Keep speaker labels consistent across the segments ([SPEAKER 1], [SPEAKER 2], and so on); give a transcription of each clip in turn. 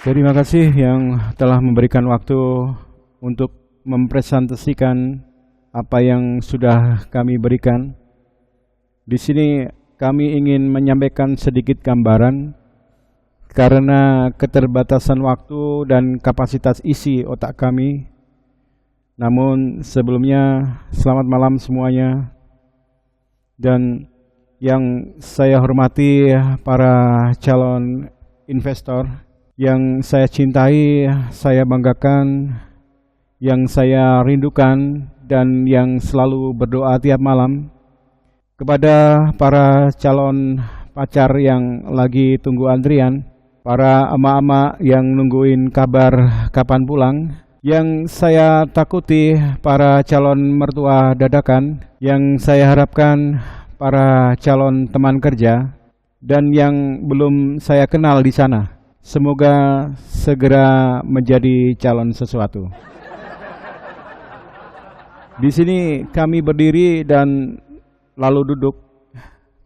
[SPEAKER 1] Terima kasih yang telah memberikan waktu untuk mempresentasikan apa yang sudah kami berikan. Di sini kami ingin menyampaikan sedikit gambaran karena keterbatasan waktu dan kapasitas isi otak kami. Namun sebelumnya selamat malam semuanya. Dan yang saya hormati para calon investor, yang saya cintai, saya banggakan, yang saya rindukan, dan yang selalu berdoa tiap malam. Kepada para calon pacar yang lagi tunggu antrian, para emak-emak yang nungguin kabar kapan pulang, yang saya takuti para calon mertua dadakan, yang saya harapkan para calon teman kerja, dan yang belum saya kenal di sana. Semoga segera menjadi calon sesuatu. Di sini kami berdiri dan lalu duduk,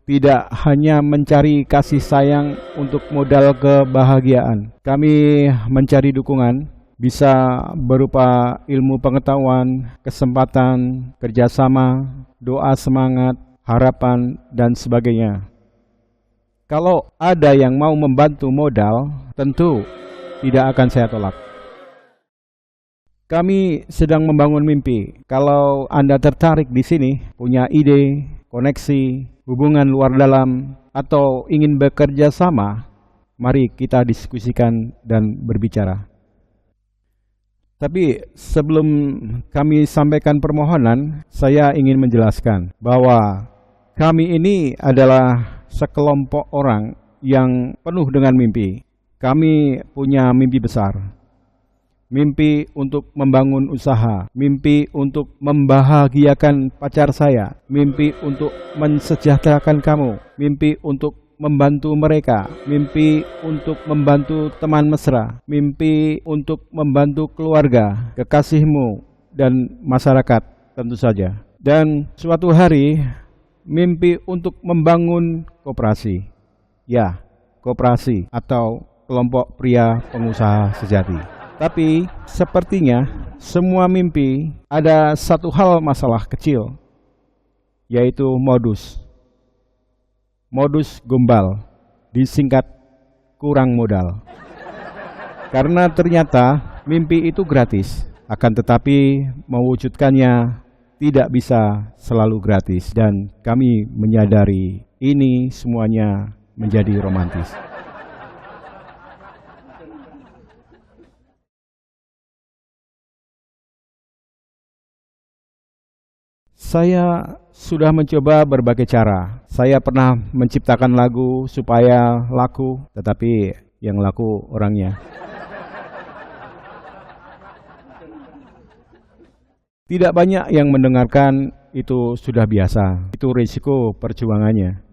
[SPEAKER 1] tidak hanya mencari kasih sayang untuk modal kebahagiaan. Kami mencari dukungan, bisa berupa ilmu pengetahuan, kesempatan, kerjasama, doa semangat, harapan, dan sebagainya. Kalau ada yang mau membantu modal, tentu tidak akan saya tolak. Kami sedang membangun mimpi. Kalau Anda tertarik di sini, punya ide, koneksi, hubungan luar dalam, atau ingin bekerja sama, mari kita diskusikan dan berbicara. Tapi sebelum kami sampaikan permohonan, saya ingin menjelaskan bahwa kami ini adalah sekelompok orang yang penuh dengan mimpi. Kami punya mimpi besar. Mimpi untuk membangun usaha, mimpi untuk membahagiakan pacar saya, mimpi untuk mensejahterakan kamu, mimpi untuk membantu mereka, mimpi untuk membantu teman mesra, mimpi untuk membantu keluarga, kekasihmu, dan masyarakat tentu saja. Dan suatu hari, mimpi untuk membangun koperasi. Ya, koperasi atau kelompok pria pengusaha sejati. Tapi sepertinya semua mimpi ada satu hal masalah kecil, yaitu modus. Modus gombal, disingkat kurang modal. Karena ternyata mimpi itu gratis, akan tetapi mewujudkannya tidak bisa selalu gratis, dan kami menyadari ini semuanya menjadi romantis. Saya sudah mencoba berbagai cara. Saya pernah menciptakan lagu supaya laku, tetapi yang laku orangnya. Tidak banyak yang mendengarkan, itu sudah biasa. Itu risiko perjuangannya.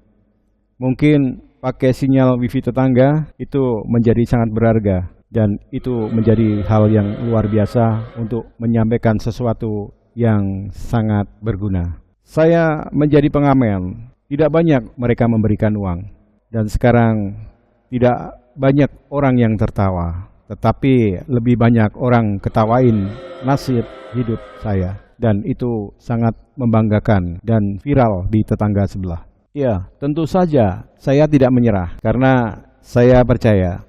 [SPEAKER 1] Mungkin pakai sinyal wifi tetangga itu menjadi sangat berharga. Dan itu menjadi hal yang luar biasa untuk menyampaikan sesuatu yang sangat berguna. Saya menjadi pengamen. Tidak banyak mereka memberikan uang. Dan sekarang tidak banyak orang yang tertawa. Tetapi lebih banyak orang ketawain nasib hidup saya. Dan itu sangat membanggakan dan viral di tetangga sebelah. Ya, tentu saja saya tidak menyerah. Karena saya percaya,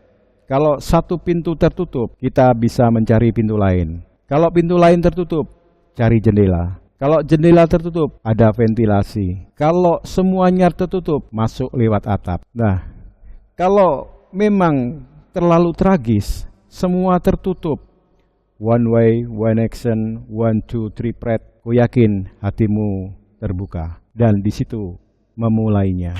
[SPEAKER 1] kalau satu pintu tertutup, kita bisa mencari pintu lain. Kalau pintu lain tertutup, cari jendela. Kalau jendela tertutup, ada ventilasi. Kalau semuanya tertutup, masuk lewat atap. Nah, kalau memang terlalu tragis, semua tertutup, one way, one action, 1, 2, 3 pret, ku yakin hatimu terbuka. Dan di situ memulainya.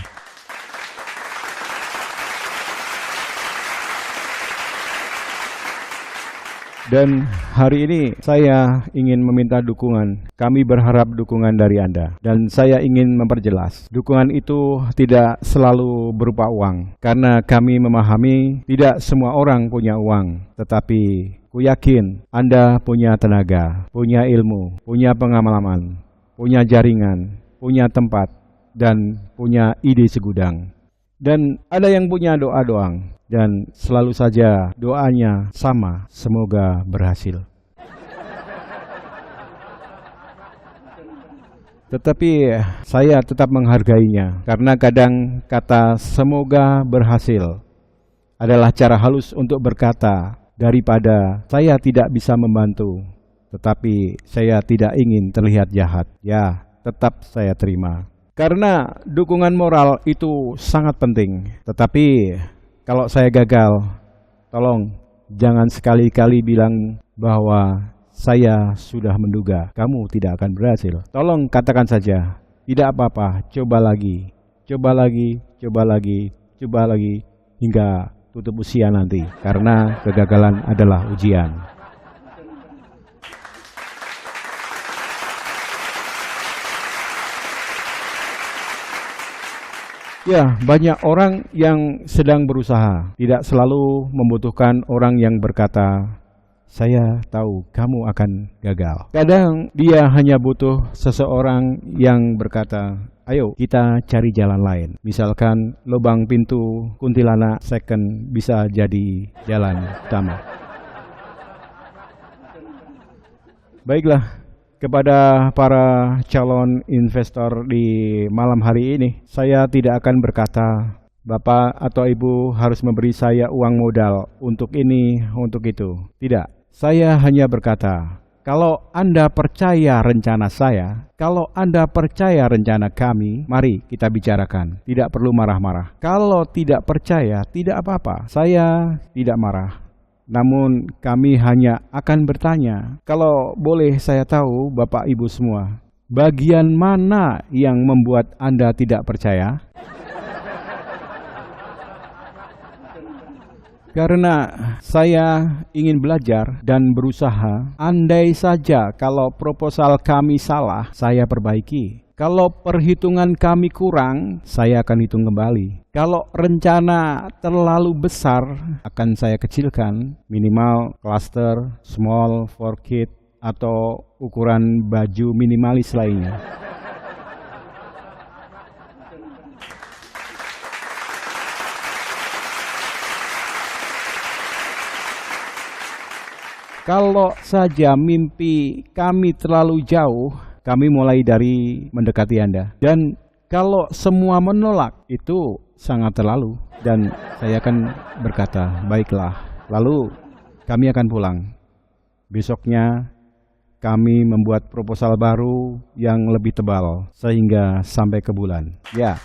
[SPEAKER 1] Dan hari ini saya ingin meminta dukungan. Kami berharap dukungan dari Anda. Dan saya ingin memperjelas, dukungan itu tidak selalu berupa uang. Karena kami memahami tidak semua orang punya uang. Tetapi ku yakin Anda punya tenaga, punya ilmu, punya pengalaman, punya jaringan, punya tempat, dan punya ide segudang. Dan ada yang punya doa doang, dan selalu saja doanya sama, semoga berhasil. Tetapi saya tetap menghargainya, karena kadang kata semoga berhasil adalah cara halus untuk berkata, daripada saya tidak bisa membantu, tetapi saya tidak ingin terlihat jahat, ya tetap saya terima. Karena dukungan moral itu sangat penting. Tetapi kalau saya gagal, tolong jangan sekali-kali bilang bahwa saya sudah menduga kamu tidak akan berhasil. Tolong katakan saja, tidak apa-apa, coba lagi, coba lagi, coba lagi, coba lagi, hingga tutup usia nanti. Karena kegagalan adalah ujian. Ya, banyak orang yang sedang berusaha, tidak selalu membutuhkan orang yang berkata, saya tahu kamu akan gagal. Kadang dia hanya butuh seseorang yang berkata, ayo kita cari jalan lain. Misalkan lubang pintu kuntilanak second bisa jadi jalan utama. Baiklah. Kepada para calon investor di malam hari ini, saya tidak akan berkata, Bapak atau Ibu harus memberi saya uang modal untuk ini, untuk itu. Tidak, saya hanya berkata, kalau Anda percaya rencana saya, kalau Anda percaya rencana kami, mari kita bicarakan. Tidak perlu marah-marah. Kalau tidak percaya, tidak apa-apa. Saya tidak marah. Namun kami hanya akan bertanya, kalau boleh saya tahu Bapak Ibu semua, bagian mana yang membuat Anda tidak percaya? Karena saya ingin belajar dan berusaha, andai saja kalau proposal kami salah, saya perbaiki. Kalau perhitungan kami kurang, saya akan hitung kembali. Kalau rencana terlalu besar, akan saya kecilkan. Minimal cluster, small for kid, atau ukuran baju minimalis lainnya. Kalau saja mimpi kami terlalu jauh, kami mulai dari mendekati Anda. Dan kalau semua menolak, itu sangat terlalu. Dan saya akan berkata, baiklah. Lalu kami akan pulang. Besoknya kami membuat proposal baru yang lebih tebal. Sehingga sampai ke bulan. Ya.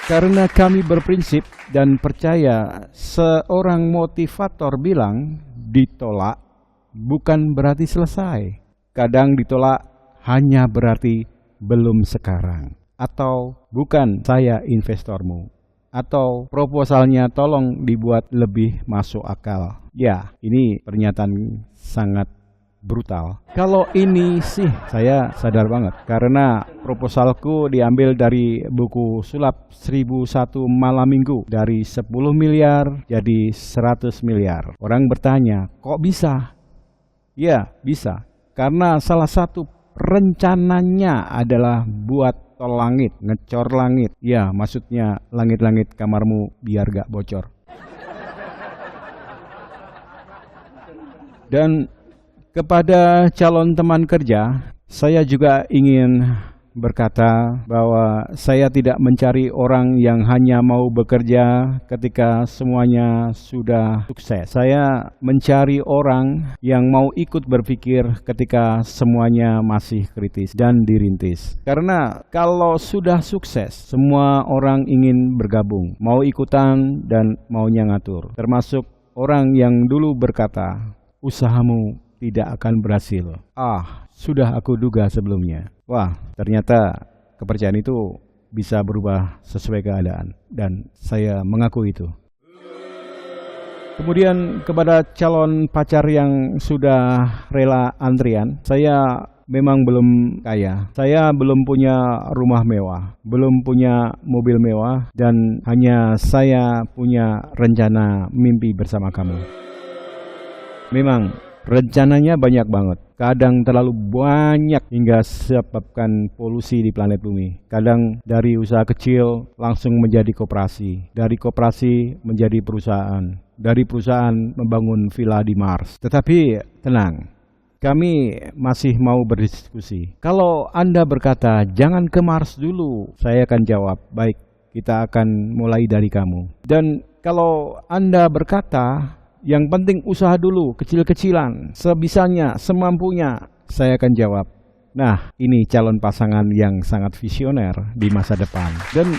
[SPEAKER 1] Karena kami berprinsip dan percaya seorang motivator bilang, ditolak bukan berarti selesai. Kadang ditolak hanya berarti belum sekarang. Atau bukan saya investormu. Atau proposalnya tolong dibuat lebih masuk akal. Ya, ini pernyataan sangat brutal. Kalau ini sih saya sadar banget. Karena proposalku diambil dari buku sulap 1001 malam minggu. Dari 10 miliar jadi 100 miliar. Orang bertanya, kok bisa? Ya, bisa. Karena salah satu rencananya adalah buat tol langit, ngecor langit. Ya, maksudnya langit-langit kamarmu biar gak bocor. Dan kepada calon teman kerja, saya juga ingin berkata bahwa saya tidak mencari orang yang hanya mau bekerja ketika semuanya sudah sukses. Saya mencari orang yang mau ikut berpikir ketika semuanya masih kritis dan dirintis. Karena kalau sudah sukses, semua orang ingin bergabung, mau ikutan dan maunya ngatur. Termasuk orang yang dulu berkata, usahamu tidak akan berhasil. Sudah aku duga sebelumnya. Wah, ternyata kepercayaan itu bisa berubah sesuai keadaan. Dan saya mengaku itu. Kemudian kepada calon pacar yang sudah rela antrian, saya memang belum kaya. Saya belum punya rumah mewah, belum punya mobil mewah, dan hanya saya punya rencana mimpi bersama kamu. Memang rencananya banyak banget, Kadang terlalu banyak hingga sebabkan polusi di planet bumi. Kadang dari usaha kecil langsung menjadi koperasi. Dari koperasi menjadi perusahaan. Dari perusahaan membangun villa di Mars. Tetapi tenang, kami masih mau berdiskusi. Kalau Anda berkata, jangan ke Mars dulu, saya akan jawab, baik, kita akan mulai dari kamu. Dan kalau Anda berkata, yang penting usaha dulu, kecil-kecilan, sebisanya, semampunya, saya akan jawab, nah ini calon pasangan yang sangat visioner di masa depan. Dan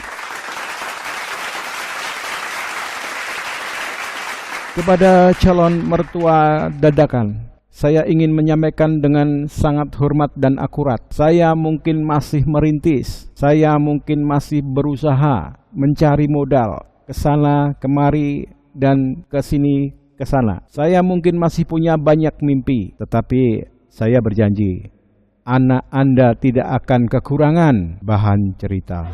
[SPEAKER 1] kepada calon mertua dadakan, saya ingin menyampaikan dengan sangat hormat dan akurat. Saya mungkin masih merintis, saya mungkin masih berusaha mencari modal ke sana, kemari, dan ke sini, ke sana. Saya mungkin masih punya banyak mimpi, tetapi saya berjanji, anak Anda tidak akan kekurangan bahan cerita.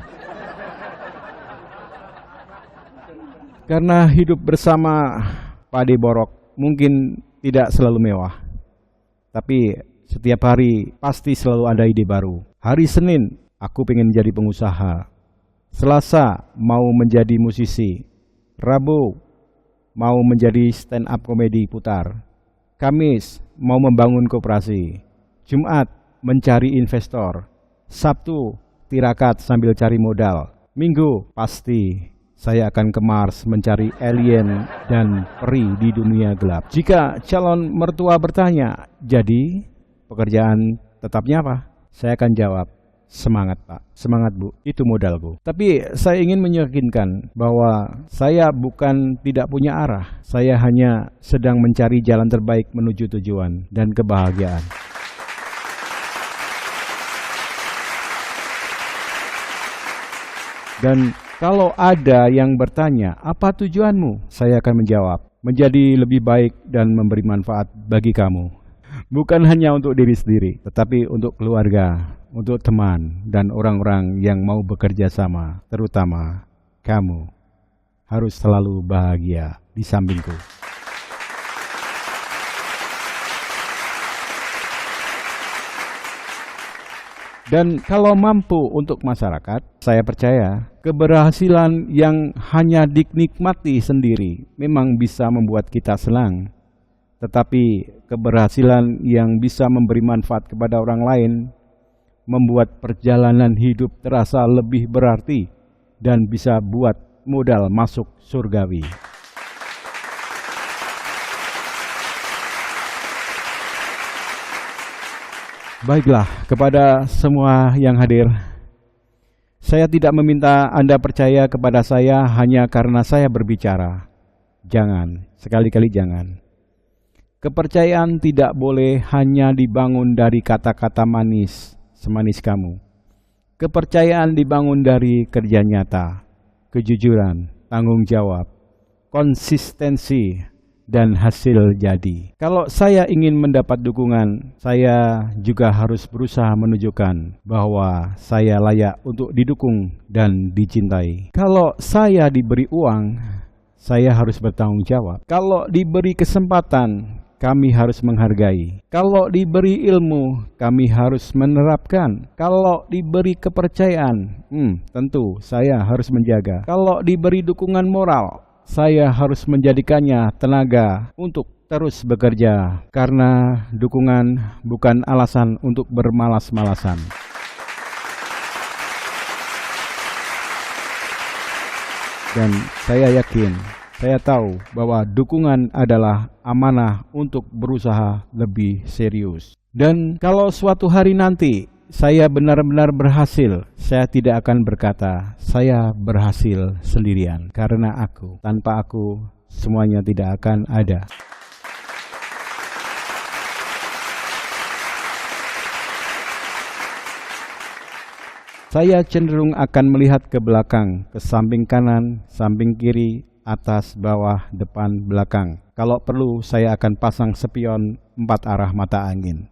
[SPEAKER 1] Karena hidup bersama Pak Ade Borok mungkin tidak selalu mewah, tapi setiap hari pasti selalu ada ide baru. Hari Senin, aku pengen jadi pengusaha. Selasa, mau menjadi musisi. Rabu, mau menjadi stand up komedi putar. Kamis, mau membangun koperasi. Jumat, mencari investor. Sabtu, tirakat sambil cari modal. Minggu, pasti saya akan ke Mars mencari alien dan peri di dunia gelap. Jika calon mertua bertanya, jadi pekerjaan tetapnya apa? Saya akan jawab, semangat Pak, semangat Bu, itu modalku. Tapi saya ingin meyakinkan bahwa saya bukan tidak punya arah. Saya hanya sedang mencari jalan terbaik menuju tujuan dan kebahagiaan. Dan kalau ada yang bertanya, apa tujuanmu? Saya akan menjawab, menjadi lebih baik dan memberi manfaat bagi kamu. Bukan hanya untuk diri sendiri, tetapi untuk keluarga, untuk teman, dan orang-orang yang mau bekerja sama, terutama kamu. Harus selalu bahagia di sampingku. Dan kalau mampu untuk masyarakat, saya percaya keberhasilan yang hanya dinikmati sendiri memang bisa membuat kita senang. Tetapi keberhasilan yang bisa memberi manfaat kepada orang lain membuat perjalanan hidup terasa lebih berarti dan bisa buat modal masuk surgawi. Baiklah, kepada semua yang hadir, saya tidak meminta Anda percaya kepada saya hanya karena saya berbicara. Jangan, sekali-kali jangan. Kepercayaan tidak boleh hanya dibangun dari kata-kata manis, semanis kamu. Kepercayaan dibangun dari kerja nyata, kejujuran, tanggung jawab, konsistensi, dan hasil jadi. Kalau saya ingin mendapat dukungan, saya juga harus berusaha menunjukkan bahwa saya layak untuk didukung dan dicintai. Kalau saya diberi uang, saya harus bertanggung jawab. Kalau diberi kesempatan, kami harus menghargai. Kalau diberi ilmu, kami harus menerapkan. Kalau diberi kepercayaan, tentu saya harus menjaga. Kalau diberi dukungan moral, saya harus menjadikannya tenaga untuk terus bekerja. Karena dukungan bukan alasan untuk bermalas-malasan. Dan saya yakin, saya tahu bahwa dukungan adalah amanah untuk berusaha lebih serius. Dan kalau suatu hari nanti saya benar-benar berhasil, saya tidak akan berkata, saya berhasil sendirian. Karena aku, tanpa aku, semuanya tidak akan ada. Saya cenderung akan melihat ke belakang, ke samping kanan, samping kiri, atas, bawah, depan, belakang. Kalau perlu, saya akan pasang spion 4 arah mata angin.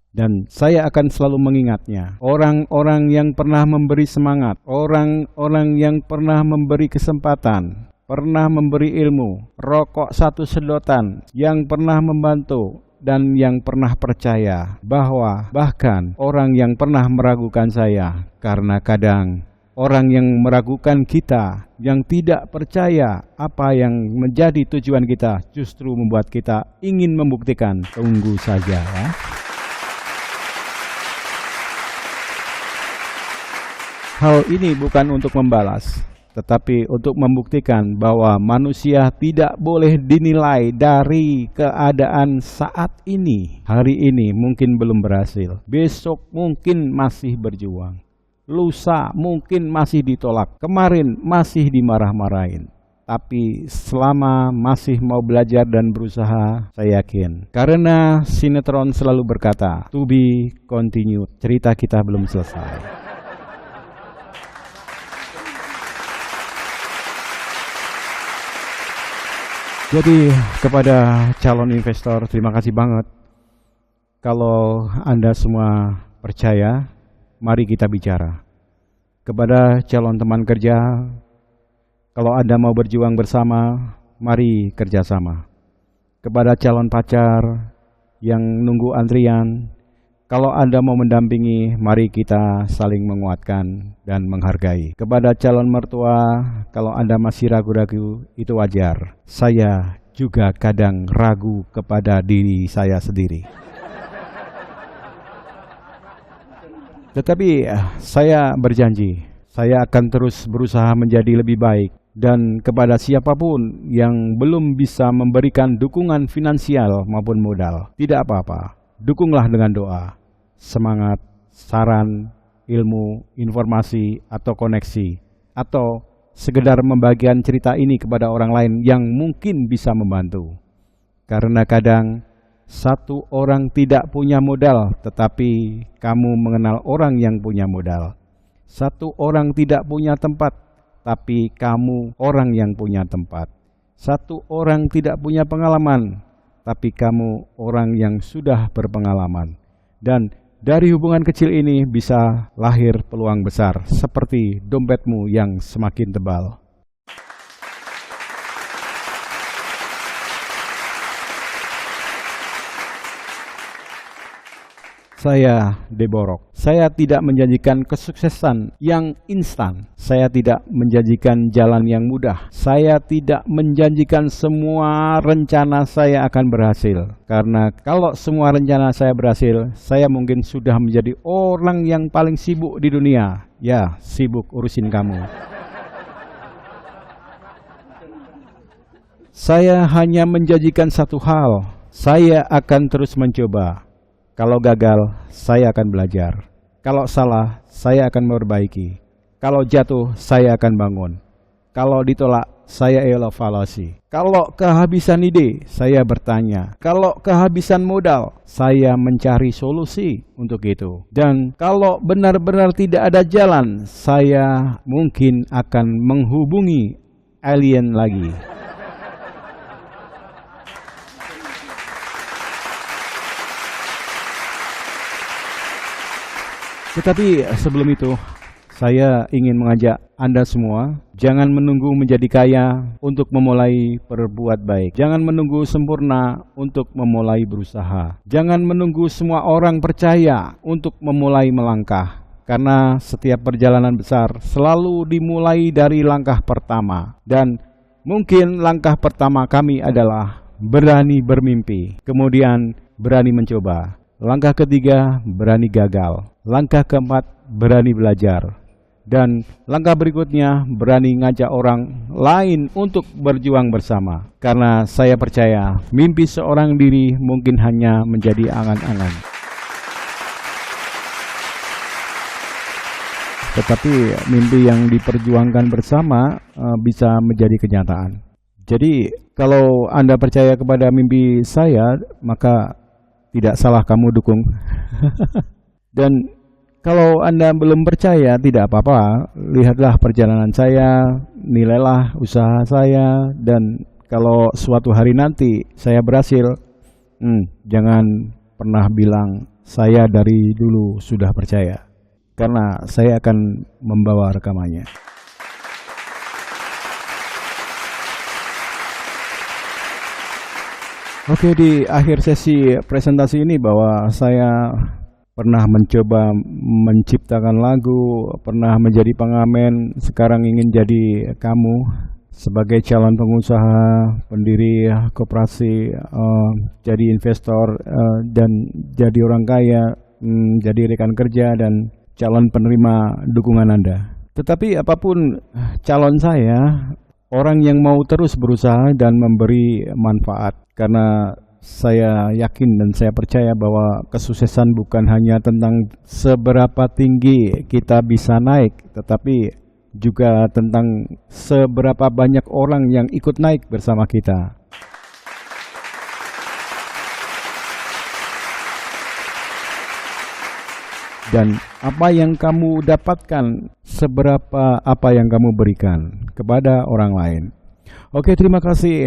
[SPEAKER 1] Dan saya akan selalu mengingatnya, orang-orang yang pernah memberi semangat, orang-orang yang pernah memberi kesempatan, pernah memberi ilmu, rokok satu sedotan, yang pernah membantu, dan yang pernah percaya, bahwa bahkan orang yang pernah meragukan saya, karena kadang orang yang meragukan kita, yang tidak percaya apa yang menjadi tujuan kita, justru membuat kita ingin membuktikan. Tunggu saja ya. Hal ini bukan untuk membalas, tetapi untuk membuktikan bahwa manusia tidak boleh dinilai dari keadaan saat ini. Hari ini mungkin belum berhasil, besok mungkin masih berjuang, lusa mungkin masih ditolak, kemarin masih dimarah-marahin. Tapi selama masih mau belajar dan berusaha, saya yakin. Karena sinetron selalu berkata, to be continued, cerita kita belum selesai. Jadi kepada calon investor, terima kasih banget. Kalau Anda semua percaya, mari kita bicara. Kepada calon teman kerja, kalau Anda mau berjuang bersama, mari kerjasama. Kepada calon pacar yang nunggu antrian, kalau Anda mau mendampingi, mari kita saling menguatkan dan menghargai. Kepada calon mertua, kalau Anda masih ragu-ragu, itu wajar. Saya juga kadang ragu kepada diri saya sendiri. Tetapi saya berjanji, saya akan terus berusaha menjadi lebih baik. Dan kepada siapapun yang belum bisa memberikan dukungan finansial maupun modal, tidak apa-apa, dukunglah dengan doa, semangat, saran, ilmu, informasi, atau koneksi, atau sekedar membagikan cerita ini kepada orang lain yang mungkin bisa membantu. Karena kadang satu orang tidak punya modal, tetapi kamu mengenal orang yang punya modal. Satu orang tidak punya tempat, tapi kamu orang yang punya tempat. Satu orang tidak punya pengalaman, tapi kamu orang yang sudah berpengalaman. Dan dari hubungan kecil ini bisa lahir peluang besar, seperti dompetmu yang semakin tebal. Saya Deborok. Saya tidak menjanjikan kesuksesan yang instan. Saya tidak menjanjikan jalan yang mudah. Saya tidak menjanjikan semua rencana saya akan berhasil. Karena kalau semua rencana saya berhasil, saya mungkin sudah menjadi orang yang paling sibuk di dunia. Ya, sibuk urusin kamu. Saya hanya menjanjikan satu hal. Saya akan terus mencoba. Kalau gagal, saya akan belajar. Kalau salah, saya akan memperbaiki. Kalau jatuh, saya akan bangun. Kalau ditolak, saya evaluasi. Kalau kehabisan ide, saya bertanya. Kalau kehabisan modal, saya mencari solusi untuk itu. Dan kalau benar-benar tidak ada jalan, saya mungkin akan menghubungi alien lagi. Tetapi sebelum itu, saya ingin mengajak Anda semua, jangan menunggu menjadi kaya untuk memulai berbuat baik. Jangan menunggu sempurna untuk memulai berusaha. Jangan menunggu semua orang percaya untuk memulai melangkah. Karena setiap perjalanan besar selalu dimulai dari langkah pertama. Dan mungkin langkah pertama kami adalah berani bermimpi, kemudian berani mencoba. Langkah ketiga, berani gagal. Langkah keempat, berani belajar. Dan langkah berikutnya, berani ngajak orang lain untuk berjuang bersama. Karena saya percaya, mimpi seorang diri mungkin hanya menjadi angan-angan. Tetapi mimpi yang diperjuangkan bersama bisa menjadi kenyataan. Jadi, kalau Anda percaya kepada mimpi saya, maka tidak salah kamu dukung. Dan kalau Anda belum percaya, tidak apa-apa. Lihatlah perjalanan saya, nilailah usaha saya, dan kalau suatu hari nanti saya berhasil, jangan pernah bilang saya dari dulu sudah percaya, karena saya akan membawa rekamannya. Oke, di akhir sesi presentasi ini bahwa saya pernah mencoba menciptakan lagu, pernah menjadi pengamen, sekarang ingin jadi kamu sebagai calon pengusaha, pendiri koperasi, jadi investor, dan jadi orang kaya, jadi rekan kerja dan calon penerima dukungan Anda. Tetapi apapun calon saya, orang yang mau terus berusaha dan memberi manfaat, karena saya yakin dan saya percaya bahwa kesuksesan bukan hanya tentang seberapa tinggi kita bisa naik, tetapi juga tentang seberapa banyak orang yang ikut naik bersama kita. Dan apa yang kamu dapatkan, seberapa apa yang kamu berikan kepada orang lain. Oke, terima kasih.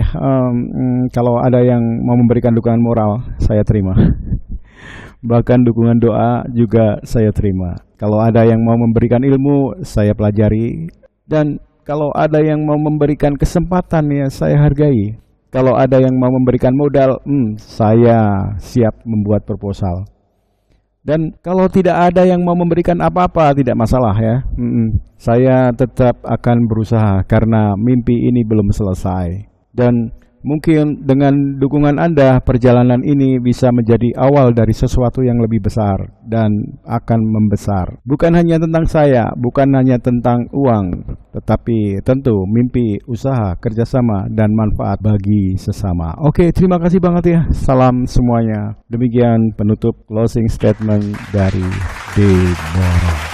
[SPEAKER 1] Kalau ada yang mau memberikan dukungan moral, saya terima. Bahkan dukungan doa juga saya terima. Kalau ada yang mau memberikan ilmu, saya pelajari. Dan kalau ada yang mau memberikan kesempatan, ya saya hargai. Kalau ada yang mau memberikan modal, saya siap membuat proposal. Dan kalau tidak ada yang mau memberikan apa-apa, tidak masalah ya. Saya tetap akan berusaha karena mimpi ini belum selesai. Dan mungkin dengan dukungan Anda, perjalanan ini bisa menjadi awal dari sesuatu yang lebih besar dan akan membesar. Bukan hanya tentang saya, bukan hanya tentang uang, tetapi tentu mimpi, usaha, kerjasama, dan manfaat bagi sesama. Oke, terima kasih banget ya. Salam semuanya. Demikian penutup closing statement dari Deborah.